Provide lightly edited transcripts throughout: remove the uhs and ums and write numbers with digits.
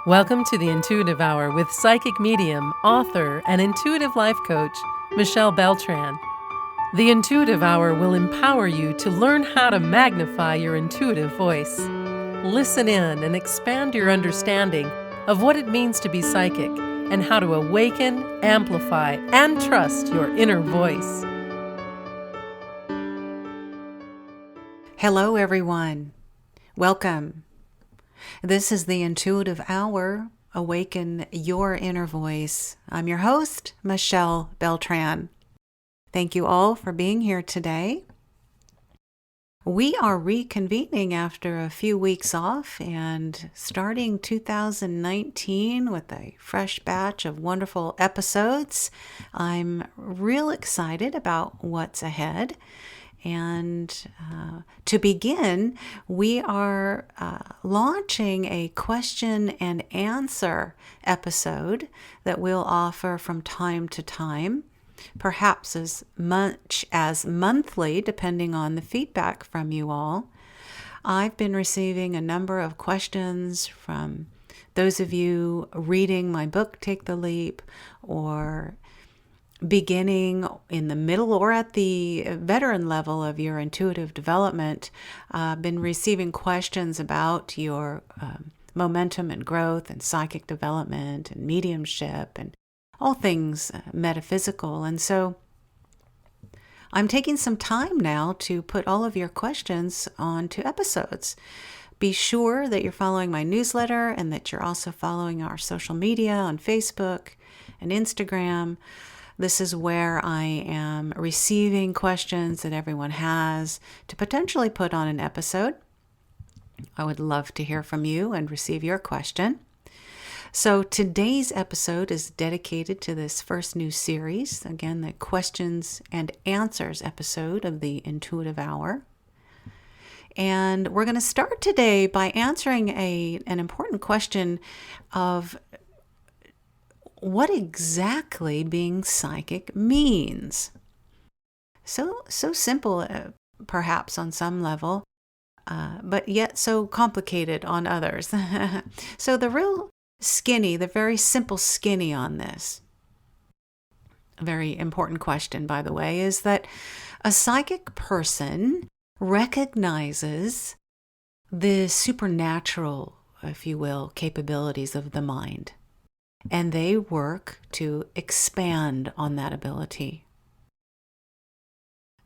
Welcome to the Intuitive Hour with psychic medium, author, and intuitive life coach, Michelle Beltran. The Intuitive Hour will empower you to learn how to magnify your intuitive voice. Listen in and expand your understanding of what it means to be psychic and how to awaken, amplify, and trust your inner voice. Hello, everyone. Welcome. This is the Intuitive Hour, Awaken Your Inner Voice. I'm your host, Michelle Beltran. Thank you all for being here today. We are reconvening after a few weeks off and starting 2019 with a fresh batch of wonderful episodes. I'm real excited about what's ahead. And to begin, we are launching a question and answer episode that we'll offer from time to time, perhaps as much as monthly, depending on the feedback from you all. I've been receiving a number of questions from those of you reading my book, Take the Leap, or beginning in the middle or at the veteran level of your intuitive development. Been receiving questions about your momentum and growth and psychic development and mediumship and all things metaphysical. And so I'm taking some time now to put all of your questions onto episodes. Be sure that you're following my newsletter and that you're also following our social media on Facebook and Instagram. This is where I am receiving questions that everyone has to potentially put on an episode. I would love to hear from you and receive your question. So today's episode is dedicated to this first new series, again, the questions and answers episode of the Intuitive Hour. And we're going to start today by answering an important question of what exactly being psychic means. So simple, perhaps on some level, but yet so complicated on others. So the very simple skinny on this, a very important question, by the way, is that a psychic person recognizes the supernatural, if you will, capabilities of the mind. And they work to expand on that ability.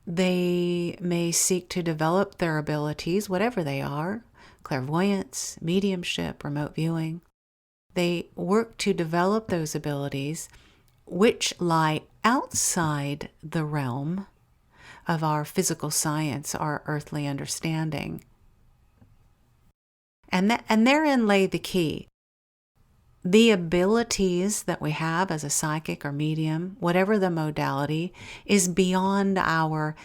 They may seek to develop their abilities, whatever they are, clairvoyance, mediumship, remote viewing. They work to develop those abilities which lie outside the realm of our physical science, our earthly understanding. And therein lay the key. The abilities that we have as a psychic or medium, whatever the modality, is beyond our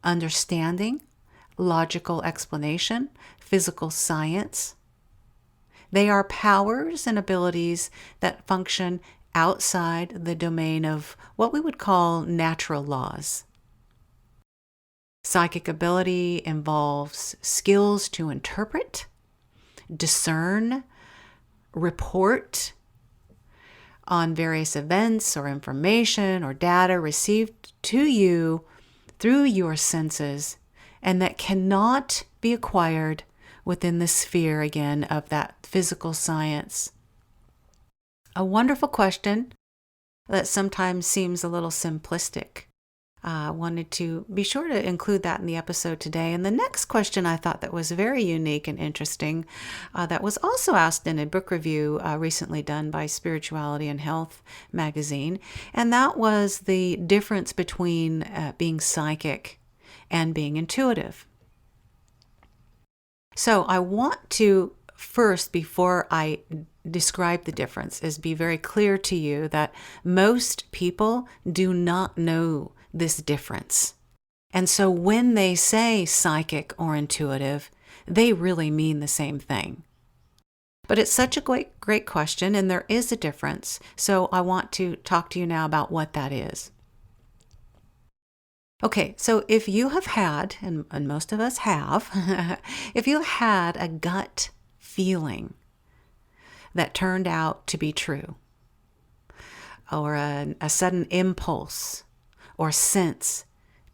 understanding, logical explanation, physical science. They are powers and abilities that function outside the domain of what we would call natural laws. Psychic ability involves skills to interpret, discern, report on various events or information or data received to you through your senses, and that cannot be acquired within the sphere, again, of that physical science. A wonderful question that sometimes seems a little simplistic. Wanted to be sure to include that in the episode today. And the next question I thought that was very unique and interesting, that was also asked in a book review recently done by Spirituality and Health magazine, and that was the difference between being psychic and being intuitive. So I want to first, before I describe the difference, is be very clear to you that most people do not know this difference. And so when they say psychic or intuitive, they really mean the same thing. But it's such a great question, and there is a difference. So I want to talk to you now about what that is. Okay, so if you have had, and most of us have, if you had a gut feeling that turned out to be true, or a sudden impulse or sense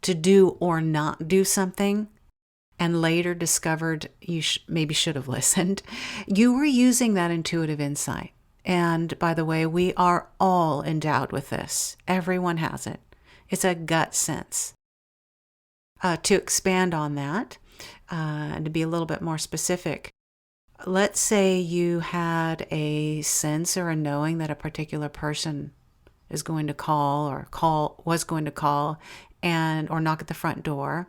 to do or not do something, and later discovered you maybe should have listened, you were using that intuitive insight. And by the way, we are all endowed with this. Everyone has it. It's a gut sense. To expand on that, and to be a little bit more specific, let's say you had a sense or a knowing that a particular person is going to was going to call or knock at the front door.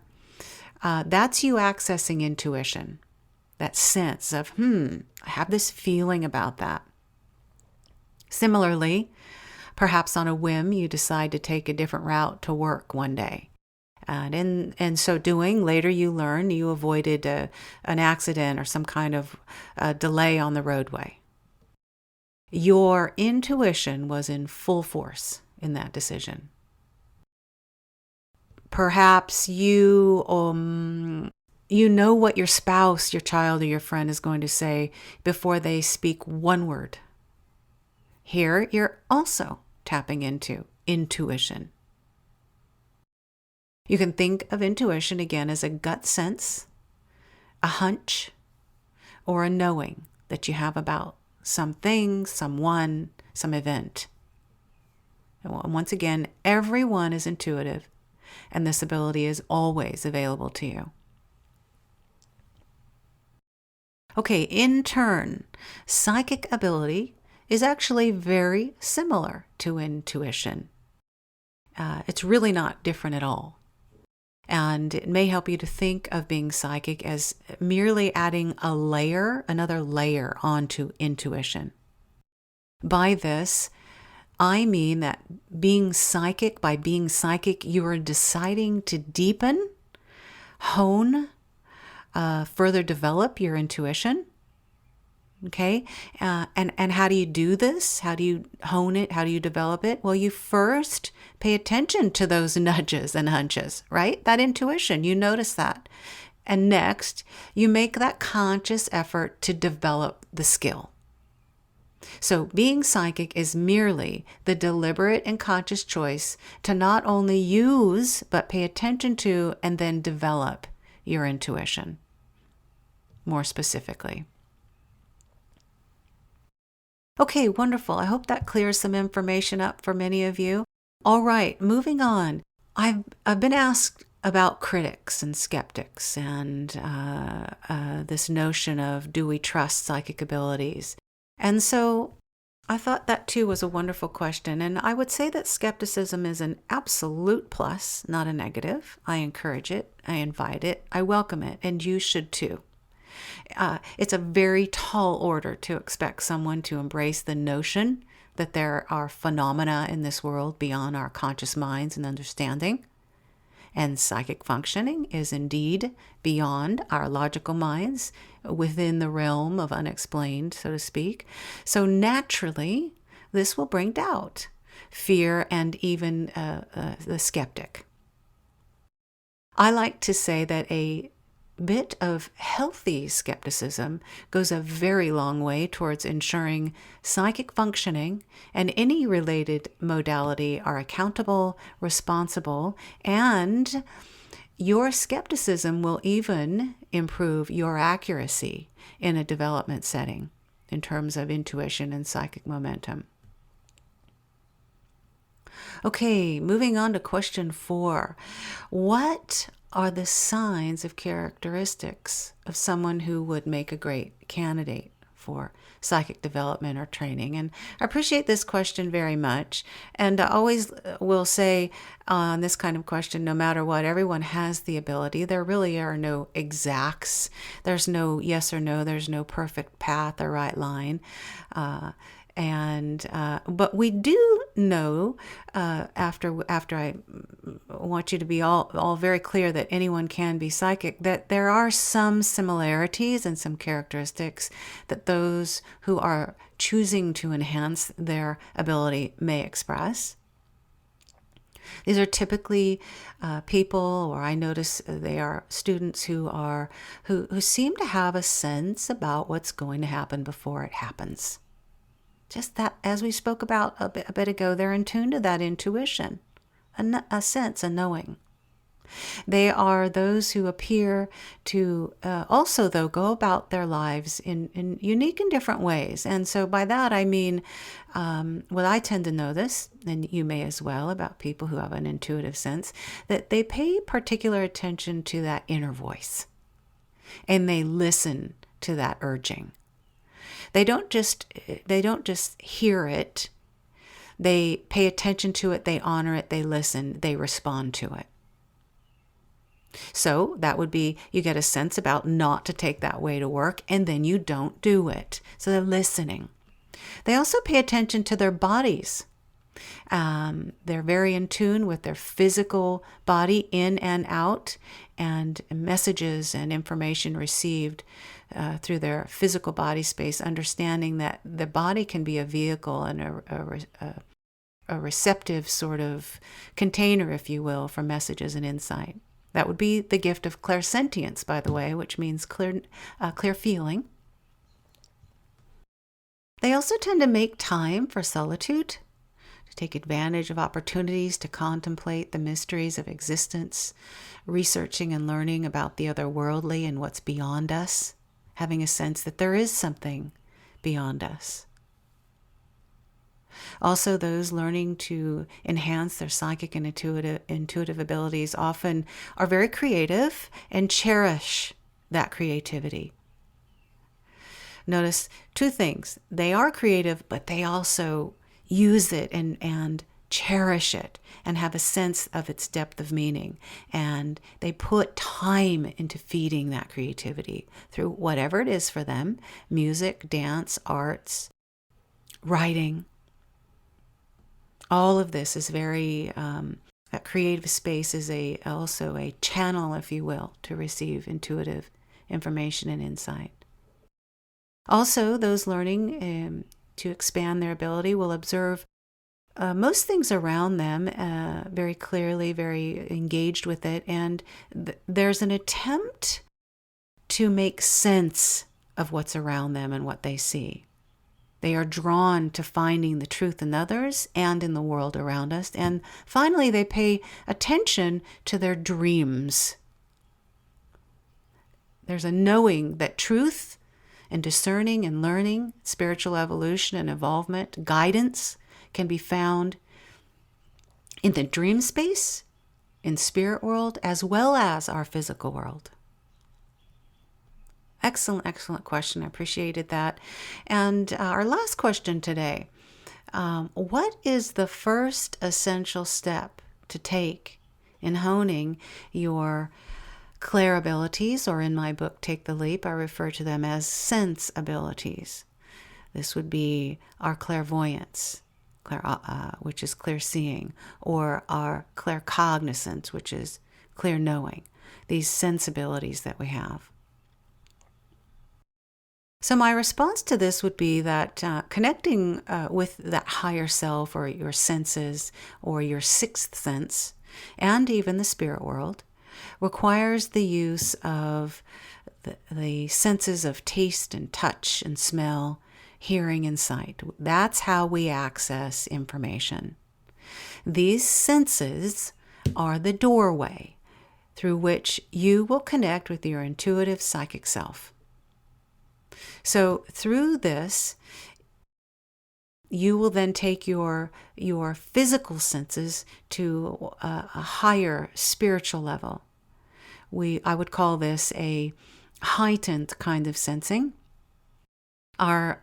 That's you accessing intuition, that sense of, I have this feeling about that. Similarly, perhaps on a whim, you decide to take a different route to work one day. And in so doing, later you learn you avoided an accident or some kind of delay on the roadway. Your intuition was in full force in that decision. Perhaps you know what your spouse, your child, or your friend is going to say before they speak one word. Here, you're also tapping into intuition. You can think of intuition again as a gut sense, a hunch, or a knowing that you have about something, someone, some event. And once again, everyone is intuitive, and this ability is always available to you. Okay, in turn, psychic ability is actually very similar to intuition. It's really not different at all. And it may help you to think of being psychic as merely adding another layer onto intuition. By this, I mean that by being psychic, you are deciding to deepen, hone, further develop your intuition. Okay, and how do you do this? How do you hone it? How do you develop it? Well, you first pay attention to those nudges and hunches, right? That intuition, you notice that. And next, you make that conscious effort to develop the skill. So being psychic is merely the deliberate and conscious choice to not only use, but pay attention to, and then develop your intuition more specifically. Okay, wonderful. I hope that clears some information up for many of you. All right, moving on. I've been asked about critics and skeptics and this notion of, do we trust psychic abilities? And so I thought that too was a wonderful question. And I would say that skepticism is an absolute plus, not a negative. I encourage it. I invite it. I welcome it. And you should too. It's a very tall order to expect someone to embrace the notion that there are phenomena in this world beyond our conscious minds and understanding. And psychic functioning is indeed beyond our logical minds, within the realm of unexplained, so to speak. So naturally, this will bring doubt, fear, and even the skeptic. I like to say that a bit of healthy skepticism goes a very long way towards ensuring psychic functioning and any related modality are accountable, responsible, and your skepticism will even improve your accuracy in a development setting in terms of intuition and psychic momentum. Okay, moving on to question 4. What are the signs of characteristics of someone who would make a great candidate for psychic development or training? And I appreciate this question very much. And I always will say on this kind of question, no matter what, everyone has the ability. There really are no exacts. There's no yes or no. There's no perfect path or right line. But we do know, after I want you to be all very clear that anyone can be psychic, that there are some similarities and some characteristics that those who are choosing to enhance their ability may express. These are typically people, or I notice they are students who seem to have a sense about what's going to happen before it happens. Just that, as we spoke about a bit ago, they're in tune to that intuition, a sense, a knowing. They are those who appear to also, though, go about their lives in unique and different ways. And so by that, I mean, well, I tend to know this, and you may as well, about people who have an intuitive sense, that they pay particular attention to that inner voice, and they listen to that urging. They don't just hear it. They pay attention to it, they honor it, they listen, they respond to it. So that would be, you get a sense about not to take that way to work, and then you don't do it. So they're listening. They also pay attention to their bodies. They're very in tune with their physical body, in and out, and messages and information received through their physical body space, understanding that the body can be a vehicle and a receptive sort of container, if you will, for messages and insight. That would be the gift of clairsentience, by the way, which means clear feeling. They also tend to make time for solitude, to take advantage of opportunities to contemplate the mysteries of existence, researching and learning about the otherworldly and what's beyond us, having a sense that there is something beyond us. Also, those learning to enhance their psychic and intuitive abilities often are very creative and cherish that creativity. Notice two things. They are creative, but they also use it and cherish it and have a sense of its depth of meaning. And they put time into feeding that creativity through whatever it is for them: music, dance, arts, writing. All of this is very, that creative space is also a channel, if you will, to receive intuitive information and insight. Also, those learning to expand their ability will observe most things around them very clearly, very engaged with it, and there's an attempt to make sense of what's around them and what they see. They are drawn to finding the truth in others and in the world around us. And finally, they pay attention to their dreams. There's a knowing that truth and discerning and learning, spiritual evolution and evolvement, guidance can be found in the dream space, in spirit world, as well as our physical world. Excellent, excellent question. I appreciated that. And our last question today, what is the first essential step to take in honing your clair abilities, or in my book, Take the Leap, I refer to them as sense abilities. This would be our clairvoyance, which is clear seeing, or our claircognizance, which is clear knowing, these sensibilities that we have. So my response to this would be that connecting with that higher self, or your senses, or your sixth sense, and even the spirit world, requires the use of the senses of taste and touch and smell, hearing and sight. That's how we access information. These senses are the doorway through which you will connect with your intuitive psychic self. So through this, you will then take your physical senses to a higher spiritual level. I would call this a heightened kind of sensing. Our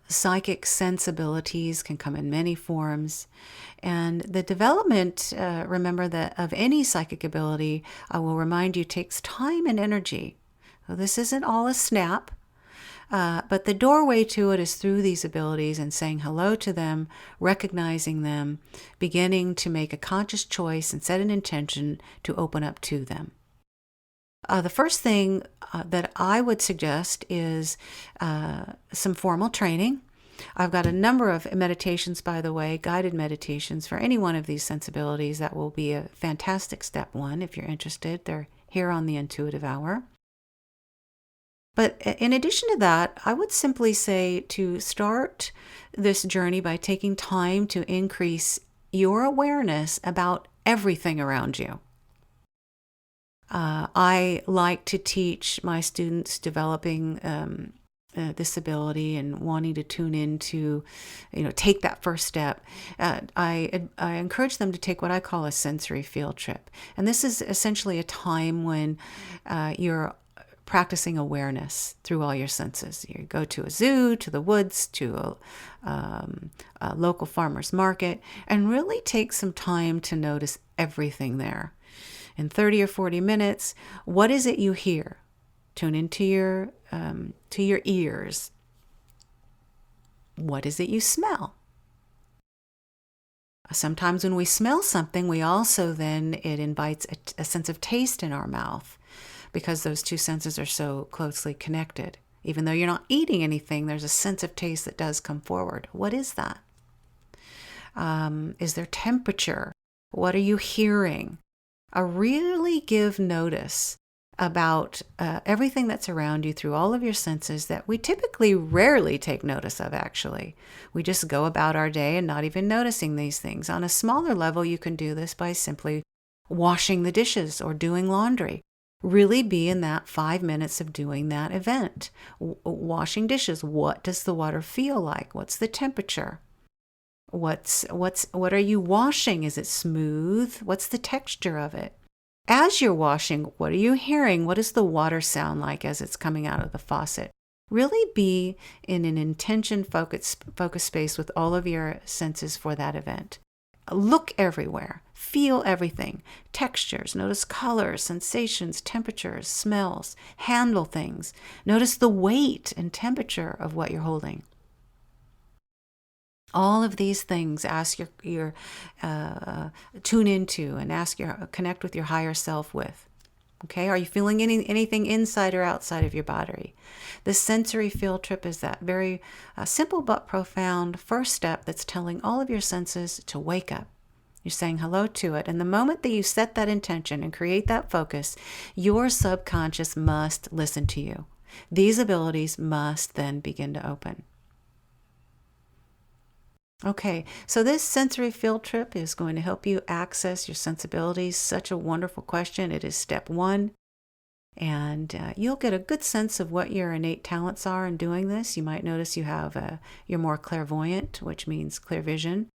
psychic sensibilities can come in many forms, and the development, remember, that of any psychic ability, I will remind you, takes time and energy. So this isn't all a snap. But the doorway to it is through these abilities and saying hello to them, recognizing them, beginning to make a conscious choice and set an intention to open up to them. The first thing that I would suggest is some formal training. I've got a number of meditations, by the way, guided meditations for any one of these sensibilities. That will be a fantastic step one if you're interested. They're here on the Intuitive Hour. But in addition to that, I would simply say to start this journey by taking time to increase your awareness about everything around you. I like to teach my students developing this ability and wanting to tune into, take that first step. I encourage them to take what I call a sensory field trip. And this is essentially a time when you're practicing awareness through all your senses. You go to a zoo, to the woods, to a local farmer's market, and really take some time to notice everything there. In 30 or 40 minutes, what is it you hear? Tune into your ears. What is it you smell? Sometimes when we smell something, we also it invites a sense of taste in our mouth, because those two senses are so closely connected. Even though you're not eating anything, there's a sense of taste that does come forward. What is that? Is there temperature? What are you hearing? Really give notice about everything that's around you through all of your senses that we typically rarely take notice of, actually. We just go about our day and not even noticing these things. On a smaller level, you can do this by simply washing the dishes or doing laundry. Really be in that 5 minutes of doing that event. Washing dishes, what does the water feel like? What's the temperature? What are you washing? Is it smooth? What's the texture of it? As you're washing, what are you hearing? What does the water sound like as it's coming out of the faucet? Really be in an intention focus space with all of your senses for that event. Look everywhere. Feel everything. Textures. Notice colors, sensations, temperatures, smells. Handle things. Notice the weight and temperature of what you're holding. All of these things, ask your tune into and connect with your higher self with. Okay, are you feeling anything inside or outside of your body? The sensory field trip is that very simple but profound first step that's telling all of your senses to wake up. You're saying hello to it. And the moment that you set that intention and create that focus, your subconscious must listen to you. These abilities must then begin to open. Okay, so this sensory field trip is going to help you access your sensibilities. Such a wonderful question. It is step 1. And you'll get a good sense of what your innate talents are in doing this. You might notice you're more clairvoyant, which means clear vision.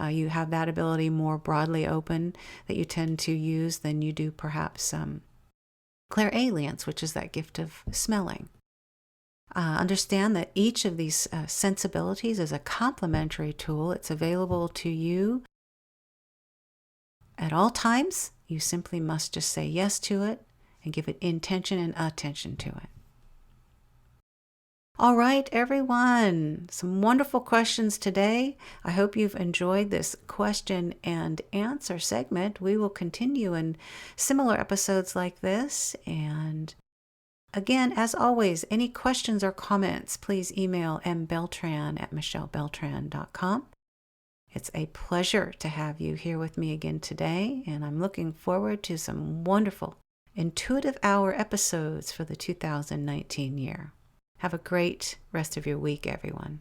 You have that ability more broadly open that you tend to use than you do perhaps clairalience, which is that gift of smelling. Understand that each of these sensibilities is a complementary tool. It's available to you at all times. You simply must just say yes to it and give it intention and attention to it. All right, everyone, some wonderful questions today. I hope you've enjoyed this question and answer segment. We will continue in similar episodes like this. And again, as always, any questions or comments, please email mbeltran@michellebeltran.com. It's a pleasure to have you here with me again today, and I'm looking forward to some wonderful Intuitive Hour episodes for the 2019 year. Have a great rest of your week, everyone.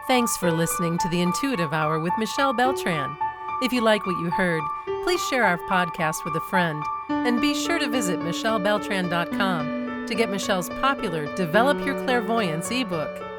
Thanks for listening to the Intuitive Hour with Michelle Beltran. If you like what you heard, please share our podcast with a friend, and be sure to visit michellebeltran.com to get Michelle's popular Develop Your Clairvoyance ebook.